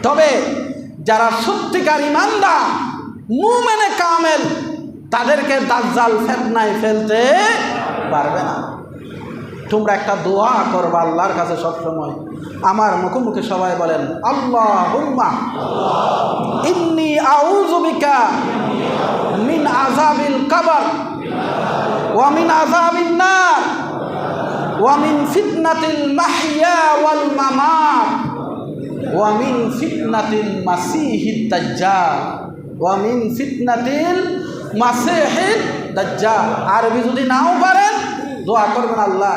তবে যারা সত্যিকার ঈমানদার মুমিনে কামেল তাদেরকে দাজ্জাল ফিতনায় ফেলতে পারবে না। তোমরা একটা দোয়া করবা আল্লাহর কাছে সবসময়, আমার মুখে সবাই বলেন আল্লাহুম্মা ইন্নী আউযু বিকা মিন আযাবিল কবর ওয়া মিন আযাবিন নার ওয়া মিন ফিতনাতিল মাহইয়া ওয়াল মামাত ওয়া মিন ফিতনাতিল মাসিহিদ দাজ্জাল ওয়া মিন ফিতনাতিল মাসিহিদ দাজ্জাল। আরবি যদি নাও পারেন দোয়া করবেন, আল্লাহ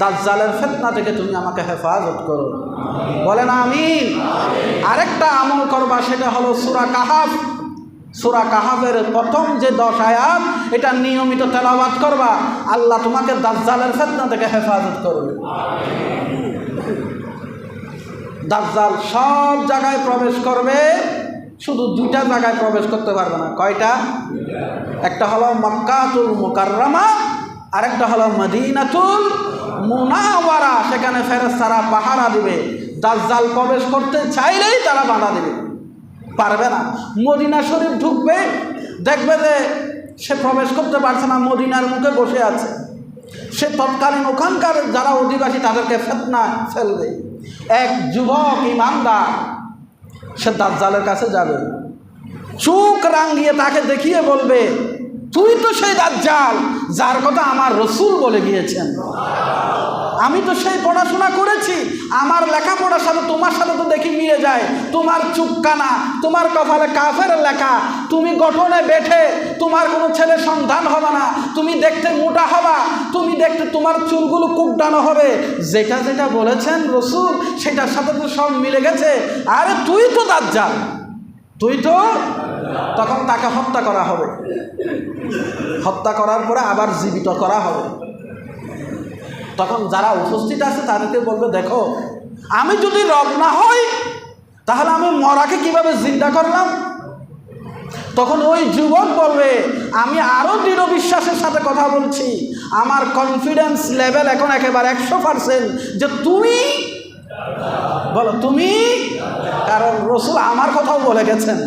দাজ্জালের ফিতনা থেকে তুমি আমাকে হেফাজত করো, বলেন আমিন। আরেকটা আমল করবা, সেটা হলো সূরা কাহাফ। সূরা কাহাফের প্রথম যে 10 আয়াত, এটা নিয়মিত তেলাওয়াত করবা, আল্লাহ তোমাকে দাজ্জালের ফিতনা থেকে হেফাজত করবে। দাজ্জাল সব জায়গায় প্রবেশ করবে, শুধু 2টা জায়গায় প্রবেশ করতে পারবে না। কয়টা? একটা হলো মক্কাতুল মুকাররমা, আরেকটা হলো মদিনাতুল মুনাওয়ারা। সেখানে ফেরেশতারা পাহারা দিবে, দাজ্জাল প্রবেশ করতে চাইলেই তারা বাধা দিবে, পারবে না। মদিনা শরীফ ঢুকবে, দেখবে যে সে প্রবেশ করতে পারছে না, মদিনার মুখে বসে আছে, সে তৎকালীন ওখানকার যারা অধিবাসী তাদেরকে ফিতনা ফেলবে। এক যুবক ঈমানদার সে দাজ্জালের কাছে যাবে, চোখ রাঙিয়ে তাকে দেখিয়ে বলবে তুই তো সেই দাজ্জাল যার কথা আমার রসুল বলে গিয়েছেন। আমি তো সেই পড়াশোনা করেছি, আমার লেখাপড়ার সাথে তোমার সাথে তো দেখি মিলে যায়। তোমার চুপ কানা, তোমার কপালে কাফের লেখা, তুমি গঠনে বেঠে, তোমার কোনো ছেলে সন্তান হবে না, তুমি দেখতে মোটা হবা, তুমি দেখতে তোমার চুলগুলো কুকডানো হবে, যেটা যেটা বলেছেন রসুল সেটার সাথে তো সব মিলে গেছে। আরে তুই তো দাজ্জাল, তুই তো। তখন তাকে হত্যা করা হবে, হত্যা করার পরে আবার জীবিত করা হবে। তখন যারা উপস্থিত আছে তাদেরকে বলবে দেখো, আমি যদি রব না হই তাহলে আমি মরাকে কিভাবে জিন্দা করলাম। তখন ওই যুবক বলবে আমি আরও দৃঢ় বিশ্বাসের সাথে কথা বলছি, আমার কনফিডেন্স লেভেল এখন একেবারে 100% যে তুমি বলো তুমি, কারণ রসুল আমার কথাও বলে গেছেন,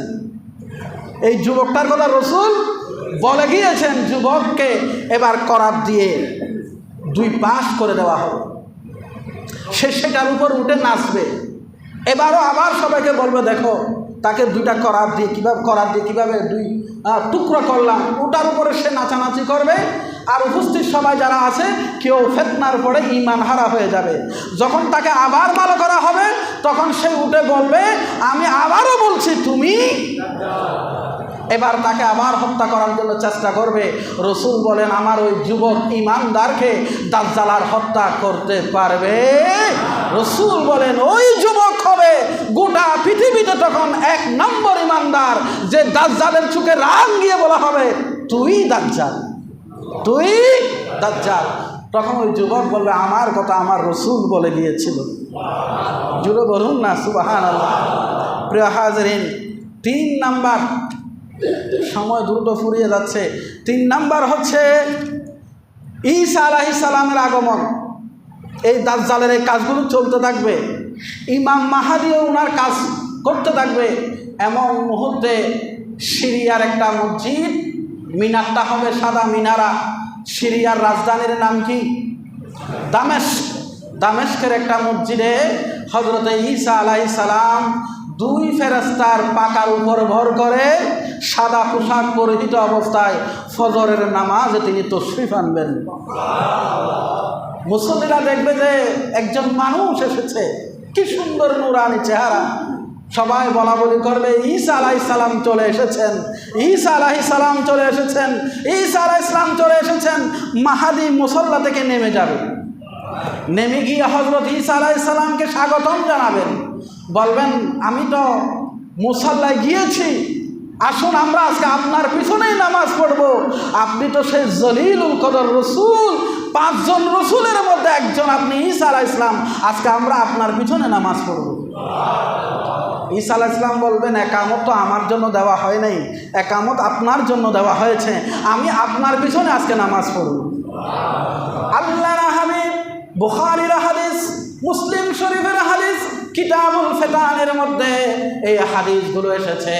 এই যুবকটার কথা রসুল বলে গিয়েছেন। যুবককে এবার করাত দিয়ে 2 পাশ করে দেওয়া হবে, সে সেটার উপর উঠে নাচবে। এবারও আবার সবাইকে বলবে দেখো তাকে 2টা করাত দিয়ে কীভাবে 2 টুকরো করলাম, ওটার উপরে সে নাচানাচি করবে। আর উপস্থিত সবাই যারা আছে কেউ ফিতনার পরে ঈমান হারা হয়ে যাবে। যখন তাকে আবার ভালো করা হবে তখন সে উঠে বলবে আমি আবারও বলছি তুমি। এবার তাকে আবার হত্যা করার জন্য চেষ্টা করবে। রসুল বলেন আমার ওই যুবক ঈমানদারকে দাজ্জাল আর হত্যা করতে পারবে? রসুল বলেন ওই যুবক হবে গোটা পৃথিবীতে তখন 1 নম্বর ঈমানদার, যে দাজ্জালের চোখে রাগ গিয়ে বলা হবে তুই দাজ্জাল, তুই দাজ্জাল। তখন ওই যুবক বলবে আমার কথা আমার রসুল বলে গিয়েছিল। জুড়ে বলুন না সুবহানাল্লাহ। প্রিয় হাজরিন, 3 নাম্বার, সময় দ্রুত ফুরিয়ে যাচ্ছে। 3 নাম্বার হচ্ছে ঈসা আলাইহিস সালামের আগমন। এই দাজ্জালের এই কাজগুলো চলতে থাকবে, ইমাম মাহাদিও ওনার কাজ করতে থাকবে। এমন মুহূর্তে সিরিয়ার একটা মসজিদ, মিনারটা হবে সাদা মিনারা। সিরিয়ার রাজধানীর নাম কি? দামেস্ক। দামেস্কের একটা মসজিদে হযরত ঈসা আলাইহিস সালাম 2 ফেরেশতার পাকার উপর ভর করে সাদা পোশাক পরিহিত অবস্থায় ফজরের নামাজে তিনি তশরিফ আনবেন। মুসল্লিরা দেখবে যে একজন মানুষ এসেছে, কি সুন্দর নূরানি চেহারা। সবাই বলা বলি করবে ঈসা আলাইহিস সালাম চলে এসেছেন, ঈসা আলাইহিস সালাম চলে এসেছেন, ঈসা আলাইহিস সালাম চলে এসেছেন। মাহাদি মুসল্লা থেকে নেমে যাবে, নেমে গিয়ে হযরত ঈসা আলাইহিস সালামকে স্বাগতম জানাবেন, বলবেন আমি তো মুসল্লায় গিয়েছি, আসুন আমরা আজকে আপনার পিছনেই নামাজ পড়ব। আপনি তো সেই জলিলুল কদর রসুল, 5 জন রসুলের মধ্যে একজন আপনি ঈসা আলাইহিস সালাম, আজকে আমরা আপনার পিছনে নামাজ পড়ব। ঈসা আলাইহিস সালাম বলবেন একামত তো আমার জন্য দেওয়া হয় নাই, একামত আপনার জন্য দেওয়া হয়েছে, আমি আপনার পিছনে আজকে নামাজ পড়ব। আল্লাহর হাবিব বুখারীর হাদিস, মুসলিম শরীফের হাদিস, কিতাবুল ফিতানের মধ্যে এই হাদিসগুলো এসেছে।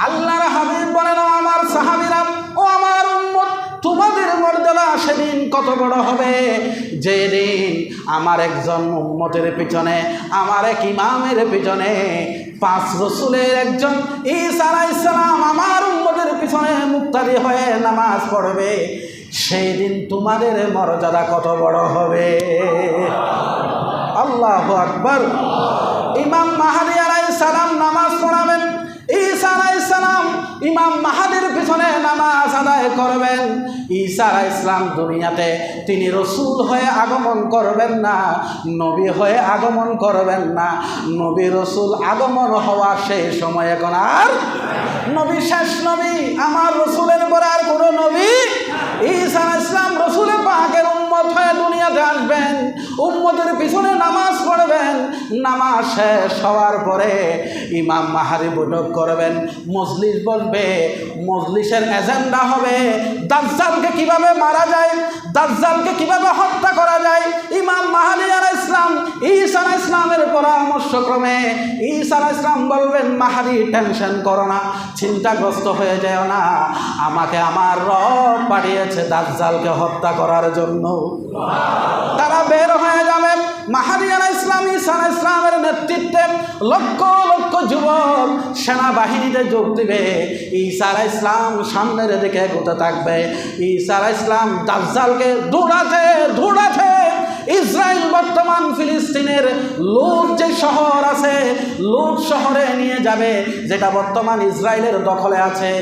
আল্লাহর হাবিব বলেন ও আমার সাহাবীরা, ও আমার উম্মত, তোমাদের মর্যাদা সেদিন কত বড় হবে যেদিন আমার একজন উম্মতের পিছনে, আমার এক ইমামের পিছনে 5 রসুলের একজন ঈসা আলাইহিস সালাম আমার উম্মতের পিছনে মুক্তাদি হয়ে নামাজ পড়বে। সেই দিন তোমাদের মর্যাদা কত বড় হবে। আল্লাহু আকবার। ইমাম মাহাদি আলাইহিস সালাম নামাজ পড়াবেন, ঈসা আলাইহিস সালাম ইমাম মাহাদির পিছনে নামাজ আদায় করবেন। ঈসা আলাইহিস সালাম দুনিয়াতে তিনি রসুল হয়ে আগমন করবেন না, নবী হয়ে আগমন করবেন না। নবী রসুল আগমন হওয়া সেই সময় এখন আর নবী শেষ নবী, আমার রসুলের পরে আর কোনো নবী। ঈসা আলাইহিস সালাম রসুল পাকের উম্মত হয়ে দুনিয়াতে আসবেন, উম্মতের পিছনে নামাজ পড়বেন। নামাজ শেষ হওয়ার পরে ইমাম মাহাদি বৈঠক করবেন, মজলিস বসবে। মজলিসের এজেন্ডা হবে দাজ্জালকে কিভাবে মারা যায়, দাজ্জালকে কিভাবে হত্যা করা যায়। ইমাম মাহাদি আলাইহিস সালাম ঈসা আলাইহিস সালামের পরামর্শক্রমে ঈসা আলাইহিস সালাম বলবেন মাহাদি টেনশন করো না, চিন্তাগ্রস্ত হয়ে যায় না, আমাকে আমার রব পাঠিয়েছে দাজ্জালকে হত্যা করার জন্য। তারা বের হয়ে যাবে। মাহাদি আলাইহিস সালাম ঈসা আলাইহিস সালামের নেতৃত্বে লক্ষ লক্ষ যুবক সেনাবাহিনীতে যোগ দিবে। ঈসা আলাইহিস সালাম সামনের দিকে এগোতে থাকবে। ঈসা আলাইহিস সালাম দাজ্জালকে দৌড়াতে দৌড়াতে ইসরায়েল, বর্তমান ফিলিস্তিনের লুদ যে শহর আছে, লুদ শহরে নিয়ে যাবে, যেটা বর্তমান ইসরায়েলের দখলে আছে।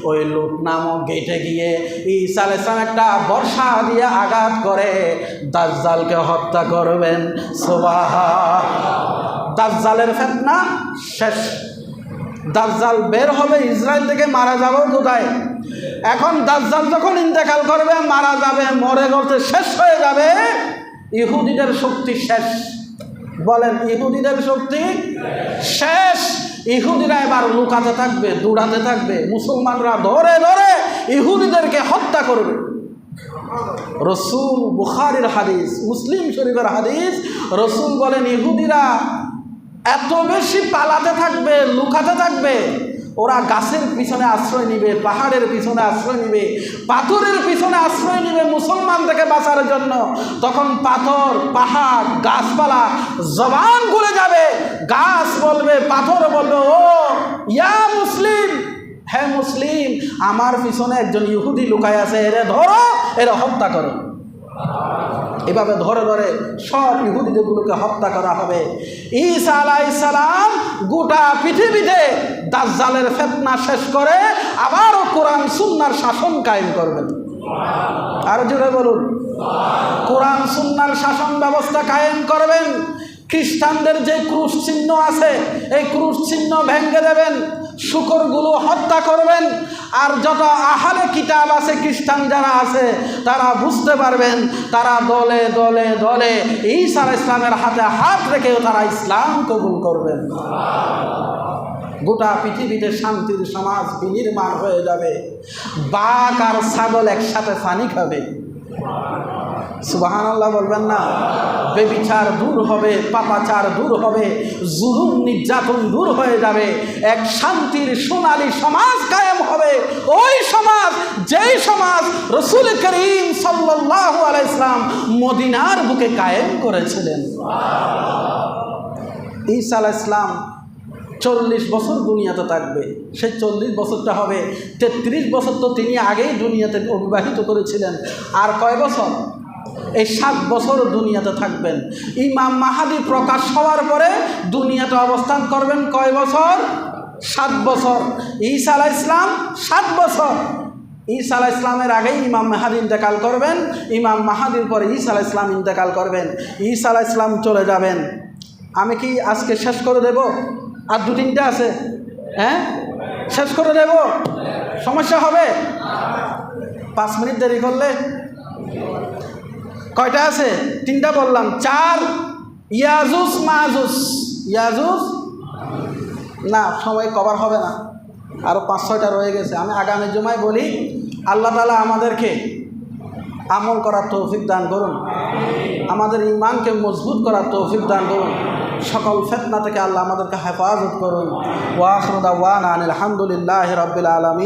ওই লুদ নামক গেটে গিয়ে ঈসা আলাইহিস সালাম একটা বর্ষা দিয়ে আঘাত করে দাজ্জালকে হত্যা করবেন। সুবহানাল্লাহ। দাজ্জালের ফিতনা শেষ, দাজ্জাল বের হবে ইসরায়েল থেকে, মারা যাবে কোথায়? এখন দাজ্জাল যখন ইন্তেকাল করবে, মারা যাবে, মরে গেছে, শেষ হয়ে যাবে, ইহুদিদের শক্তি শেষ। বলেন ইহুদিদের শক্তি শেষ। ইহুদিরা এবার লুকাতে থাকবে, দৌড়াতে থাকবে, মুসলমানরা ধরে ধরে ইহুদিদেরকে হত্যা করবে। রসুল, বুখারীর হাদিস, মুসলিম শরীফের হাদিস, রসুল বলেন ইহুদিরা এত বেশি পালাতে থাকবে, লুকাতে থাকবে, ওরা গাছের পিছনে আশ্রয় নিবে, পাহাড়ের পিছনে আশ্রয় নিবে, পাথরের পিছনে আশ্রয় নিবে মুসলমান থেকে বাঁচার জন্য। তখন পাথর, পাহাড়, গাছপালা জবান খুলে যাবে, গাছ বলবে, পাথর বলবে, ও ইয়া মুসলিম, হ্যাঁ মুসলিম, আমার পিছনে একজন ইহুদি লুকায় আছে, এরে ধরো, এরে হত্যা করো। এভাবে ধরে ধরে সব ইহুদিদেরগুলোকে হত্যা করা হবে। ঈসা আলাইহিস সালাম গোটা পৃথিবীতে দাজ্জালের ফিতনা শেষ করে আবারও কোরআন সুন্নাহর শাসন কায়েম করবেন। আর জোরে বলুন, কোরআন সুন্নাহর শাসন ব্যবস্থা কায়েম করবেন। খ্রিস্টানদের যে ক্রুশ চিহ্ন আছে, এই ক্রুশ চিহ্ন ভেঙে দেবেন। শূকরগুলো হত্যা করবেন। আর যত আহলে কিতাব আছে, খ্রিস্টান যারা আছে, তারা বুঝতে পারবেন, তারা দলে দলে দলে ঈসা আলাইহিস সালামের হাতে হাত রেখেও তারা ইসলাম কবুল করবেন। গোটা পৃথিবীতে শান্তির সমাজ বিনির্মাণ হয়ে যাবে। বাঘ আর ছাগল একসাথে পানি খাবে। সুবহানাল্লাহ বলবেন না? বেবিচার দূর হবে, পাপাচার দূর হবে, জুলুম নির্যাতন দূর হয়ে যাবে। এক শান্তির সোনালী সমাজ কায়েম হবে। ওই সমাজ, যেই সমাজ রাসূল করিম সাল্লাল্লাহু আলাইহি সাল্লাম মদিনার বুকে কায়েম করেছিলেন। ঈসা আলাইহিস সালাম 40 বছর দুনিয়াতে থাকবে। সেই 40 বছরটা হবে 33 বছর তো তিনি আগেই দুনিয়াতে অবিবাহিত করেছিলেন। আর কয় বছর? এই 7 বছর দুনিয়াতে থাকবেন। ইমাম মাহাদি প্রকাশ হওয়ার পরে দুনিয়াতে অবস্থান করবেন কয় বছর? 7 বছর। ঈসা আলাইহিস সালাম 7 বছর। ঈসা আলাইহিস সালামের আগেই ইমাম মাহাদি ইন্তেকাল করবেন। ইমাম মাহাদির পরে ঈসা আলাইহিস সালাম ইন্তেকাল করবেন। ঈসা আলাইহিস সালাম চলে যাবেন। আমি কি আজকে শেষ করে দেব? আর 2-3টা আছে, হ্যাঁ, শেষ করে দেব? সমস্যা হবে? 5 মিনিট দেরি করলে? কয়টা আছে? 3টা বললাম। 4 ইয়াজুজ মাজুজ। ইয়াজুজ না, সময় কভার হবে না, আরও 5-6টা রয়ে গেছে। আমি আগামী জুমায় বলি, আল্লাহ তাআলা আমাদেরকে আমল করার তৌফিক দান করুন, আমাদের ঈমানকে মজবুত করার তৌফিক দান করুন, সকল ফিতনা থেকে আল্লাহ আমাদেরকে হেফাজত করুন। ওয়া আখিরু দাওয়ানা আনিল হামদুলিল্লাহি রাব্বিল আলামিন।